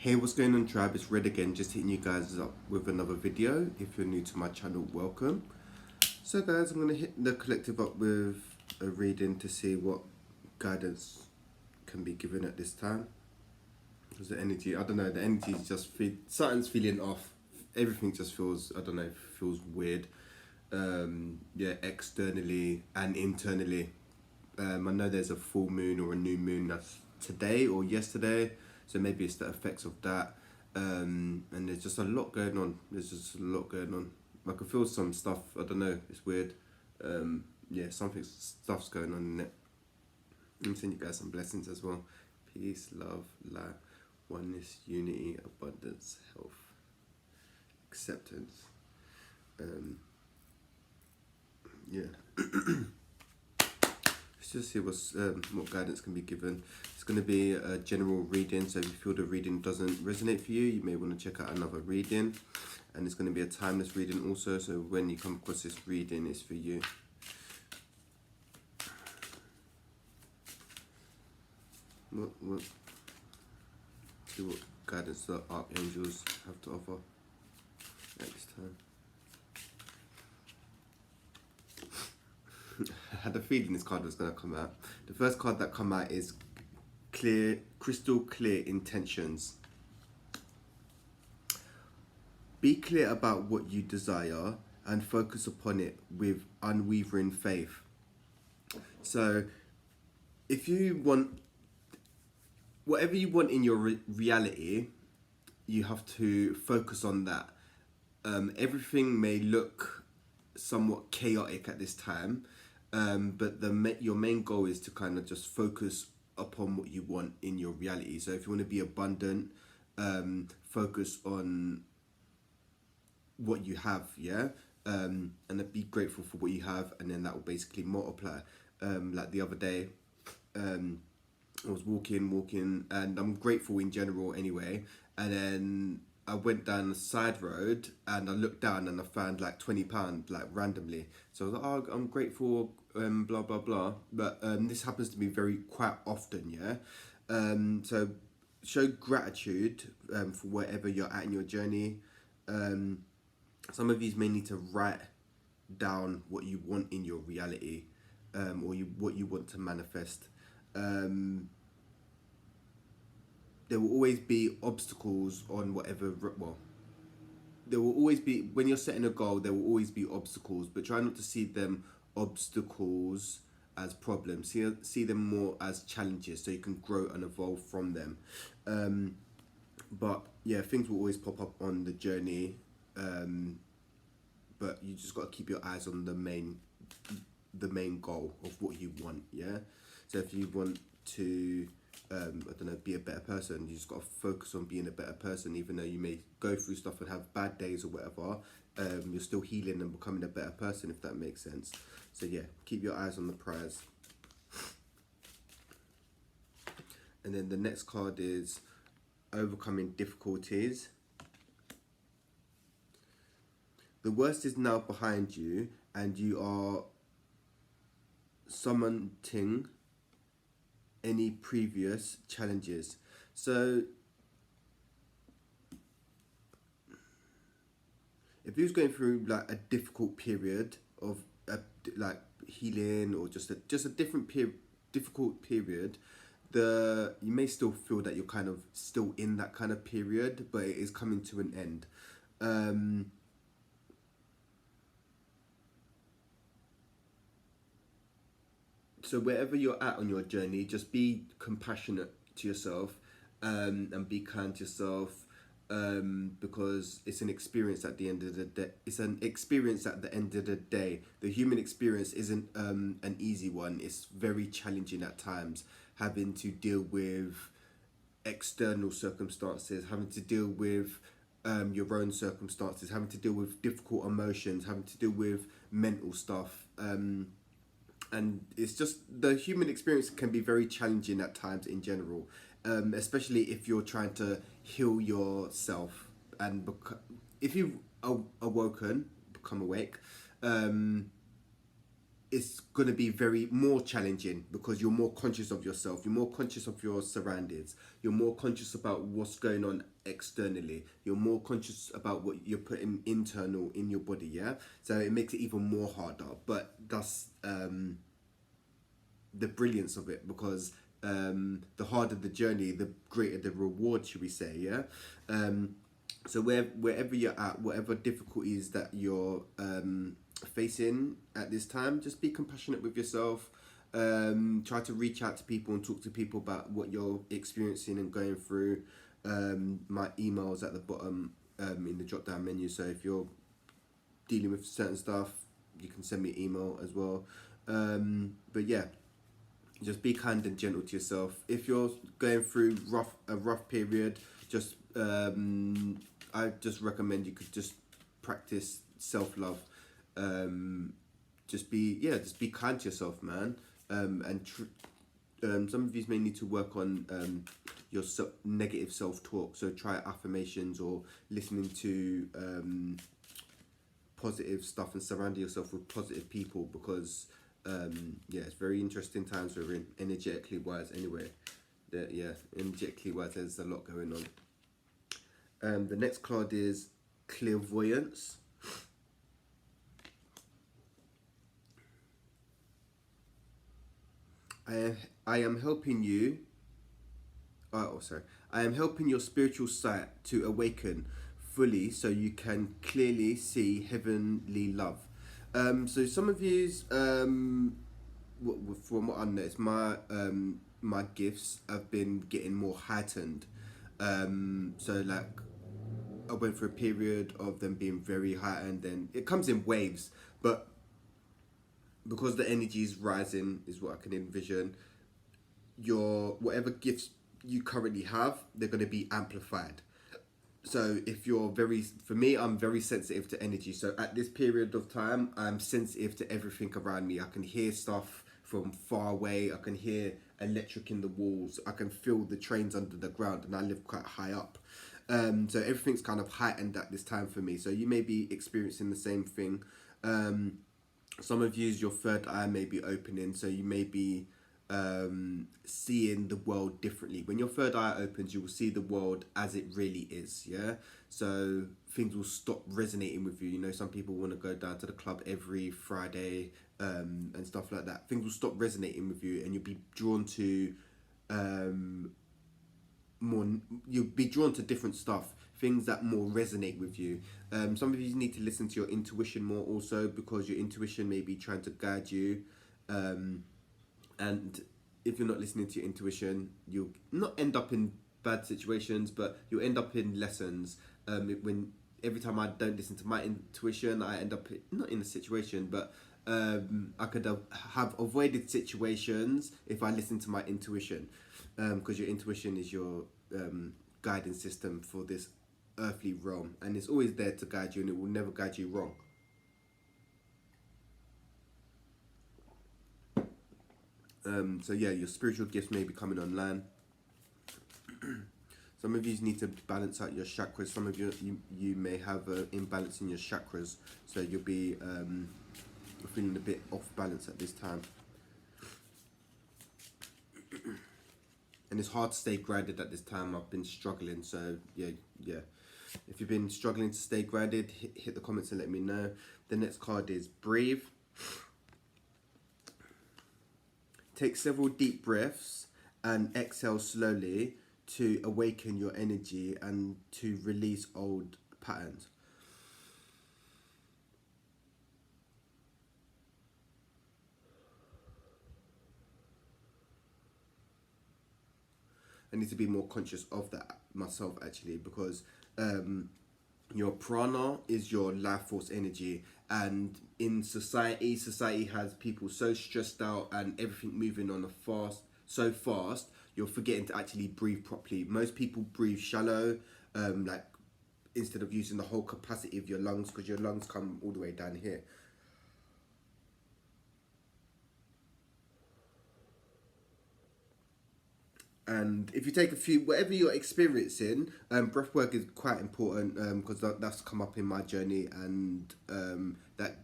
Hey, what's going on, tribe? It's Red again, just hitting you guys up with another video. If you're new to my channel, welcome. So guys, I'm going to hit the collective up with a reading to see what guidance can be given at this time. Because the energy, I don't know, the energy just something's feeling off. Everything just feels, I don't know, feels weird. Yeah, externally and internally. I know there's a full moon or a new moon that's today or yesterday, so maybe it's the effects of that. And there's just a lot going on. I can feel some stuff. I don't know. It's weird. Yeah, stuff's going on in it. Let me send you guys some blessings as well. Peace, love, light, oneness, unity, abundance, health, acceptance. Yeah. Let's just see what guidance can be given. It's going to be a general reading, so if you feel the reading doesn't resonate for you, you may want to check out another reading. And it's going to be a timeless reading also, so when you come across this reading, it's for you. See what guidance the archangels have to offer next time. I had a feeling this card was going to come out. The first card that come out is clear, crystal clear intentions. Be clear about what you desire and focus upon it with unwavering faith. So, if you want whatever you want in your reality, you have to focus on that. Everything may look somewhat chaotic at this time, but your main goal is to kind of just focus upon what you want in your reality. So if you want to be abundant, focus on what you have, yeah, and be grateful for what you have, and then that will basically multiply. Like the other day, I was walking, and I'm grateful in general anyway, and then I went down the side road and I looked down and I found like £20 like randomly. So I was like, oh, I'm grateful, blah blah blah. But this happens to me quite often, yeah. So show gratitude for wherever you're at in your journey. Some of you may need to write down what you want in your reality, or what you want to manifest. There will always be obstacles on whatever, there will always be, when you're setting a goal, there will always be obstacles, but try not to see them obstacles as problems. See them more as challenges, so you can grow and evolve from them. But yeah, things will always pop up on the journey, but you just got to keep your eyes on the main goal of what you want, yeah? So if you want to, I don't know, be a better person, you just got to focus on being a better person. Even though you may go through stuff and have bad days or whatever, you're still healing and becoming a better person, if that makes sense. So yeah, keep your eyes on the prize. And then the next card is overcoming difficulties. The worst is now behind you, and you are surmounting any previous challenges. So if you was going through like a difficult period of like healing, or just a difficult period, you may still feel that you're kind of still in that kind of period, but it is coming to an end. So wherever you're at on your journey, just be compassionate to yourself, and be kind to yourself, because it's an experience at the end of the day. It's an experience at the end of the day. The human experience isn't an easy one. It's very challenging at times, having to deal with external circumstances, having to deal with your own circumstances, having to deal with difficult emotions, having to deal with mental stuff. And it's just, the human experience can be very challenging at times in general, especially if you're trying to heal yourself, and if you've become awake, it's going to be very more challenging because you're more conscious of yourself, you're more conscious of your surroundings, you're more conscious about what's going on externally, you're more conscious about what you're putting internal in your body, yeah? So it makes it even more harder, but that's the brilliance of it, because the harder the journey, the greater the reward, should we say, yeah? So wherever you're at, whatever difficulties that you're facing at this time, just be compassionate with yourself. Try to reach out to people and talk to people about what you're experiencing and going through. My email's at the bottom in the drop down menu, so if you're dealing with certain stuff, you can send me an email as well. But yeah, just be kind and gentle to yourself. If you're going through a rough period, just I just recommend you could just practice self-love. Just be kind to yourself, man. Some of you may need to work on your negative self-talk. So try affirmations or listening to positive stuff and surrounding yourself with positive people, because it's very interesting times we're in, energetically wise anyway. Energetically wise, there's a lot going on. The next card is clairvoyance. I am helping you. I am helping your spiritual sight to awaken fully, so you can clearly see heavenly love. So some of yous, from what I noticed, my gifts have been getting more heightened. So like, I went through a period of them being very heightened, and it comes in waves, but because the energy is rising, is what I can envision, your whatever gifts you currently have, they're going to be amplified. So if you're for me, I'm very sensitive to energy. So at this period of time, I'm sensitive to everything around me. I can hear stuff from far away. I can hear electric in the walls. I can feel the trains under the ground, and I live quite high up. So everything's kind of heightened at this time for me. So you may be experiencing the same thing. Some of you, your third eye may be opening, so you may be seeing the world differently. When your third eye opens, you will see the world as it really is, yeah? So things will stop resonating with you. You know, some people want to go down to the club every Friday and stuff like that. Things will stop resonating with you, and you'll be drawn to you'll be drawn to different stuff, things that more resonate with you. Some of you need to listen to your intuition more also, because your intuition may be trying to guide you. And if you're not listening to your intuition, you'll not end up in bad situations, but you'll end up in lessons. When every time I don't listen to my intuition, I end up not in a situation, but I could have avoided situations if I listen to my intuition, because your intuition is your guiding system for this earthly realm, and it's always there to guide you, and it will never guide you wrong. So yeah, your spiritual gifts may be coming online. Some of you need to balance out your chakras. Some of you may have an imbalance in your chakras, so you'll be feeling a bit off balance at this time. And it's hard to stay grounded at this time. I've been struggling, so yeah. If you've been struggling to stay grounded, hit the comments and let me know. The next card is breathe. Take several deep breaths and exhale slowly to awaken your energy and to release old patterns. I need to be more conscious of that myself, actually, because your prana is your life force energy, and in society has people so stressed out and everything moving on so fast, you're forgetting to actually breathe properly. Most people breathe shallow, like instead of using the whole capacity of your lungs, because your lungs come all the way down here. And if you take a few, whatever you're experiencing, breath work is quite important, because that's come up in my journey, and that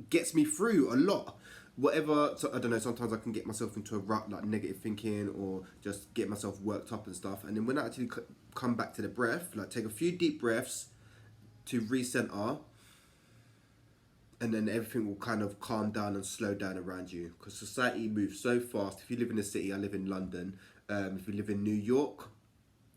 gets me through a lot. whatever. So I don't know. Sometimes I can get myself into a rut, like negative thinking, or just get myself worked up and stuff. And then when I actually come back to the breath, like take a few deep breaths to recenter, and then everything will kind of calm down and slow down around you, because society moves so fast. If you live in a city, I live in London. If you live in New York,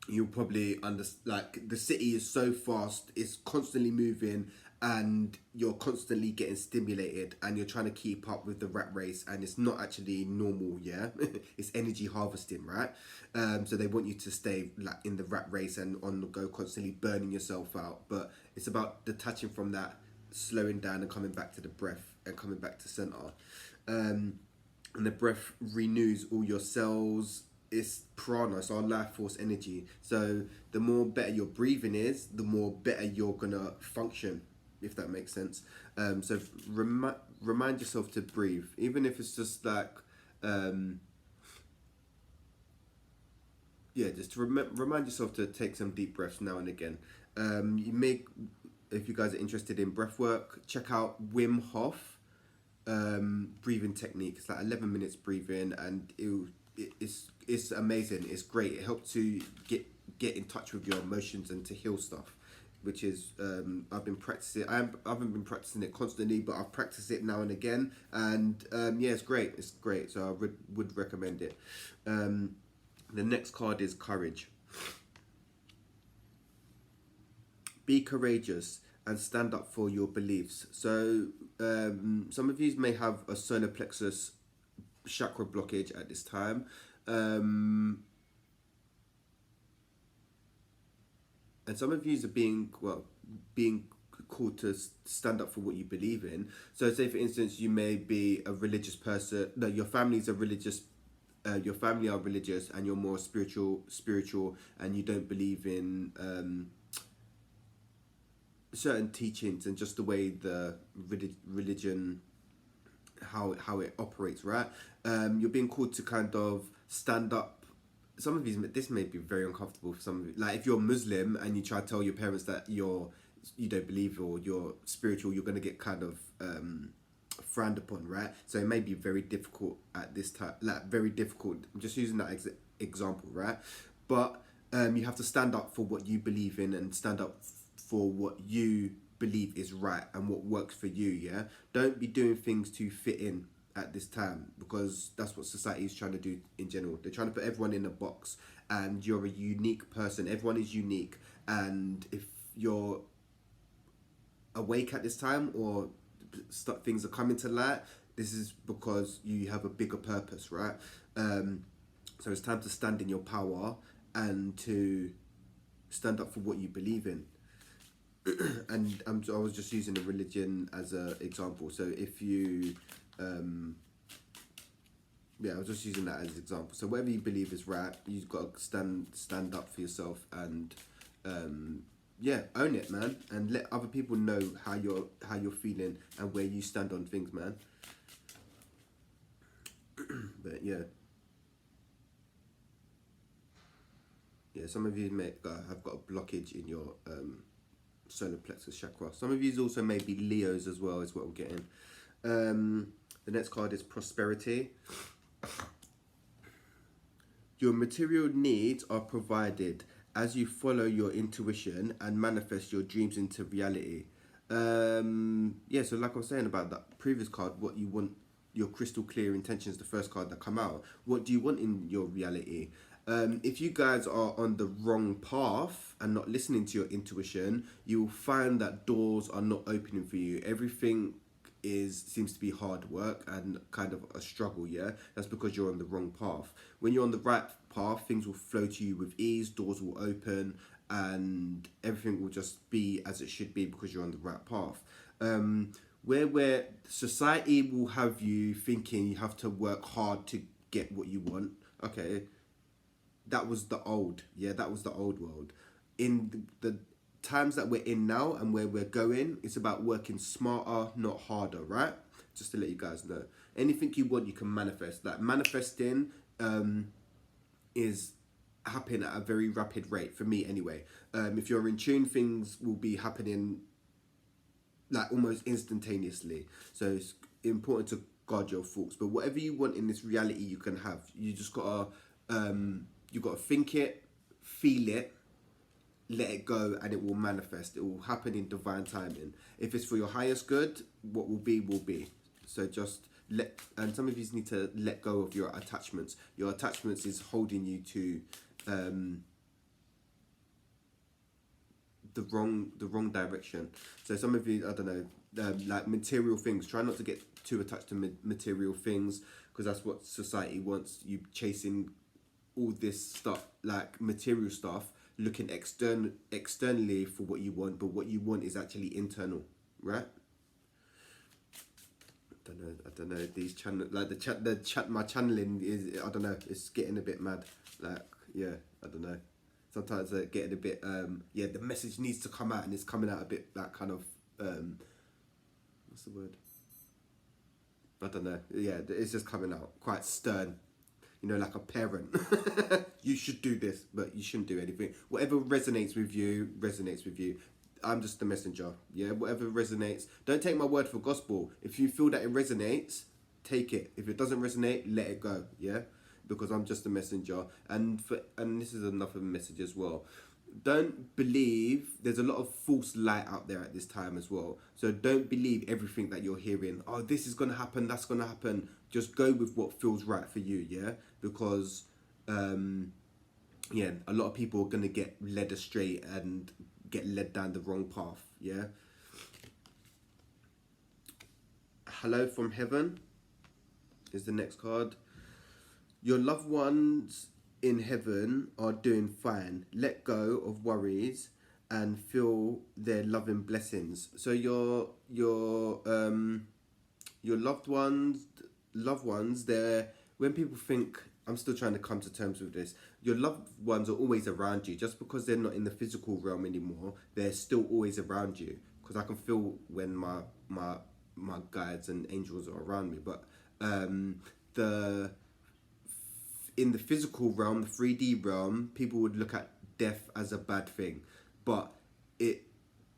you'll probably like the city is so fast, it's constantly moving, and you're constantly getting stimulated, and you're trying to keep up with the rat race, and it's not actually normal. Yeah. It's energy harvesting, right? So they want you to stay like in the rat race and on the go, constantly burning yourself out. But it's about detaching from that, slowing down and coming back to the breath and coming back to center. And the breath renews all your cells. It's prana, it's our life force energy. So the more better your breathing is, the more better you're gonna function, if that makes sense. So remind yourself to breathe, even if it's just like just remind yourself to take some deep breaths now and again. You may, if you guys are interested in breath work, check out Wim Hof breathing technique. It's like 11 minutes breathing, and it's amazing. It's great. It helps to get in touch with your emotions and to heal stuff, which is I've been practicing. I haven't been practicing it constantly, but I've practiced it now and again, and it's great. It's great. So I would recommend it. The next card is courage. Be courageous and stand up for your beliefs. So some of you may have a solar plexus chakra blockage at this time. And some of you are being called to stand up for what you believe in. So say for instance, you may be a religious person. No, your family's a religious. Your family are religious, and you're more spiritual, and you don't believe in certain teachings and just the way the religion, how it operates, right? You're being called to kind of stand up. Some of you, this may be very uncomfortable for some of you. Like if you're Muslim and you try to tell your parents that you don't believe or you're spiritual, you're going to get kind of frowned upon, right? So it may be very difficult at this time, like very difficult. I'm just using that example, right? But you have to stand up for what you believe in and stand up for what you believe is right and what works for you. Yeah, don't be doing things to fit in at this time, because that's what society is trying to do in general. They're trying to put everyone in a box, and you're a unique person. Everyone is unique, and if you're awake at this time or things are coming to light, this is because you have a bigger purpose, right? So it's time to stand in your power and to stand up for what you believe in. And I was just using a religion as an example. So if you, I was just using that as an example. So whatever you believe is right, you've got to stand up for yourself and own it, man, and let other people know how you're feeling and where you stand on things, man. But some of you may have got a blockage in your solar plexus chakra. Some of you also may be Leos as well, is what I'm getting. The next card is prosperity. Your material needs are provided as you follow your intuition and manifest your dreams into reality. So like I was saying about that previous card, what you want, your crystal clear intentions, the first card that come out. What do you want in your reality? If you guys are on the wrong path and not listening to your intuition, you will find that doors are not opening for you. Everything seems to be hard work and kind of a struggle. That's because you're on the wrong path. When you're on the right path, things will flow to you with ease, doors will open, and everything will just be as it should be because you're on the right path. Where society will have you thinking you have to work hard to get what you want. Okay, that was the old world. In the times that we're in now and where we're going, it's about working smarter, not harder, right? Just to let you guys know. Anything you want, you can manifest. Like manifesting is happening at a very rapid rate, for me anyway. If you're in tune, things will be happening like almost instantaneously. So it's important to guard your thoughts. But whatever you want in this reality, you can have. You just gotta you gotta think it, feel it, let it go, and it will manifest. It will happen in divine timing. If it's for your highest good, what will be will be. So just and some of you need to let go of your attachments. Your attachments is holding you to the wrong direction. So some of you, I don't know, like material things. Try not to get too attached to material things, because that's what society wants. You chasing all this stuff, like material stuff, looking externally for what you want, but what you want is actually internal, right? I don't know. These channel, like the chat, my channeling is, I don't know. It's getting a bit mad. Like, yeah, I don't know. Sometimes getting a bit, yeah, the message needs to come out, and it's coming out a bit like kind of, what's the word? I don't know. Yeah, it's just coming out quite stern. You know, like a parent. You should do this, but you shouldn't do anything. Whatever resonates with you, resonates with you. I'm just the messenger. Yeah, whatever resonates. Don't take my word for gospel. If you feel that it resonates, take it. If it doesn't resonate, let it go. Yeah, because I'm just a messenger. And this is another message as well. Don't believe, there's a lot of false light out there at this time as well. So don't believe everything that you're hearing. Oh, this is going to happen, that's going to happen. Just go with what feels right for you, yeah? Because, yeah, a lot of people are going to get led astray and get led down the wrong path, yeah? Hello from Heaven is the next card. Your loved ones in heaven are doing fine. Let go of worries and feel their loving blessings. So your loved ones, they're, when people think, I'm still trying to come to terms with this, your loved ones are always around you. Just because they're not in the physical realm anymore, they're still always around you. Because I can feel when my guides and angels are around me. But in the physical realm, the 3D realm, people would look at death as a bad thing. But it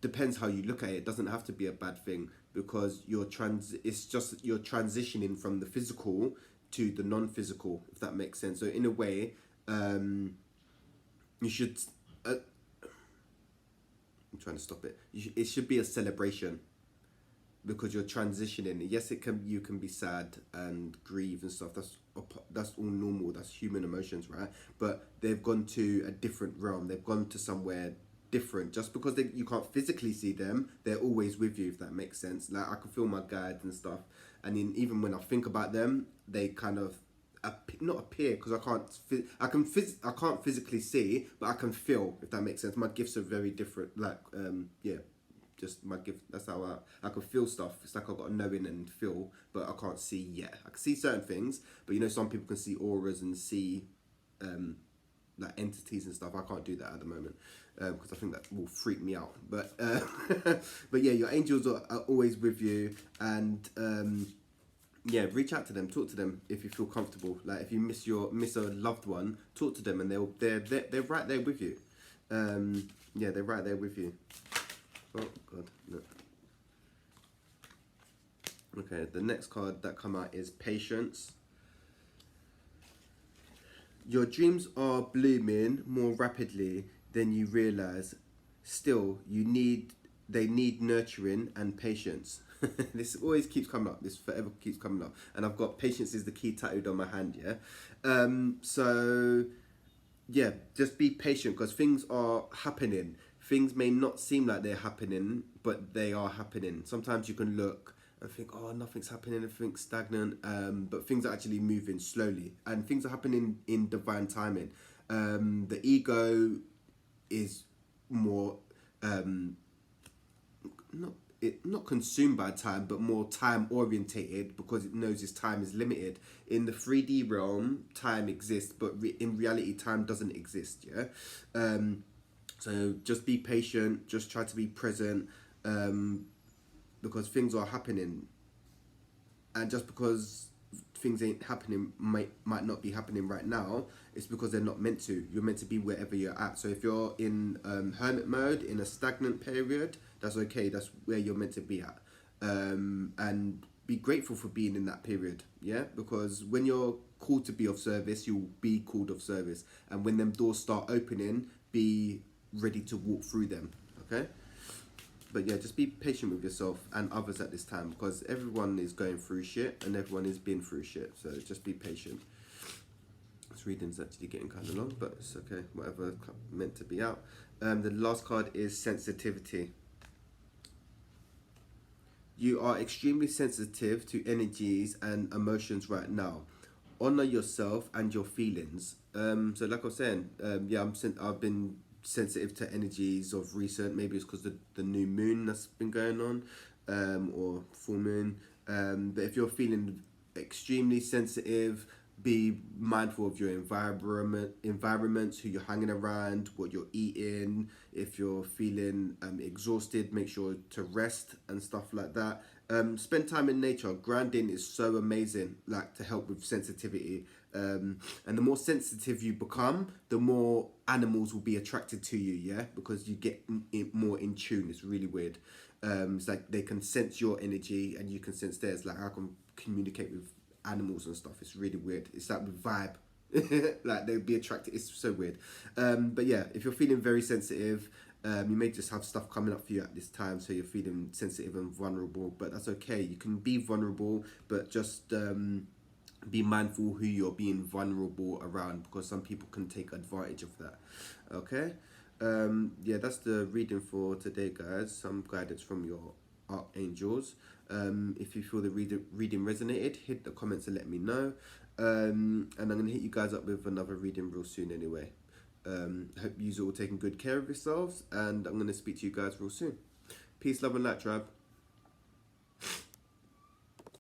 depends how you look at it. It doesn't have to be a bad thing, because it's just you're transitioning from the physical to the non-physical, if that makes sense. So in a way, you should, I'm trying to stop it. It should be a celebration, because you're transitioning. Yes, you can be sad and grieve and stuff. That's all normal. That's human emotions, right? But they've gone to a different realm. They've gone to somewhere different. Just because you can't physically see them, they're always with you, if that makes sense. Like, I can feel my guides and stuff, and even when I think about them, they kind of not appear, because I can't physically see, but I can feel, if that makes sense. My gifts are very different. Like, yeah. Just my gift. That's how I can feel stuff. It's like I've got a knowing and feel, but I can't see yet. I can see certain things, but you know, some people can see auras and see like entities and stuff. I can't do that at the moment, because I think that will freak me out. But but yeah, your angels are always with you, and yeah, reach out to them, talk to them if you feel comfortable. Like, if you miss a loved one, talk to them, and they're right there with you. Yeah, they're right there with you. Oh God, no. Okay, the next card that come out is Patience. Your dreams are blooming more rapidly than you realize. Still, they need nurturing and patience. This always keeps coming up. This forever keeps coming up. And I've got patience is the key tattooed on my hand, yeah? So, yeah, just be patient, because things are happening. Things may not seem like they're happening, but they are happening. Sometimes you can look and think, oh, nothing's happening, everything's stagnant, but things are actually moving slowly, and things are happening in divine timing. The ego is more not consumed by time, but more time orientated, because it knows its time is limited. In the 3D realm, time exists, but in reality, time doesn't exist. Yeah. So just be patient. Just try to be present, because things are happening, and just because things ain't happening might not be happening right now, it's because they're not meant to. You're meant to be wherever you're at. So if you're in hermit mode, in a stagnant period, that's okay. That's where you're meant to be at. And be grateful for being in that period, yeah, because when you're called to be of service, you'll be called of service, and when them doors start opening, be ready to walk through them. Okay. But yeah, just be patient with yourself and others at this time, because everyone is going through shit and everyone is been through shit. So just be patient. This reading's actually getting kind of long, but it's okay. Whatever meant to be out. The last card is sensitivity. You are extremely sensitive to energies and emotions right now. Honor yourself and your feelings. So like I was saying, yeah, I've been sensitive to energies of recent. Maybe it's because the new moon that's been going on, or full moon. But if you're feeling extremely sensitive, be mindful of your environment, who you're hanging around, what you're eating. If you're feeling exhausted, make sure to rest and stuff like that. Spend time in nature. Grounding is so amazing, like to help with sensitivity. And the more sensitive you become, the more animals will be attracted to you. Yeah, because you get more in tune. It's really weird. It's like they can sense your energy and you can sense theirs. Like I can communicate with animals and stuff. It's really weird. It's like with vibe. Like they'd be attracted. It's so weird. But yeah, if you're feeling very sensitive, you may just have stuff coming up for you at this time, so you're feeling sensitive and vulnerable. But that's okay. You can be vulnerable, but just be mindful who you're being vulnerable around, because some people can take advantage of that. Okay. Yeah, that's the reading for today, guys. Some guidance from your archangels. If you feel the reading resonated, hit the comments and let me know. And I'm going to hit you guys up with another reading real soon anyway. Hope you all taking good care of yourselves, and I'm going to speak to you guys real soon. Peace, love and light, tribe.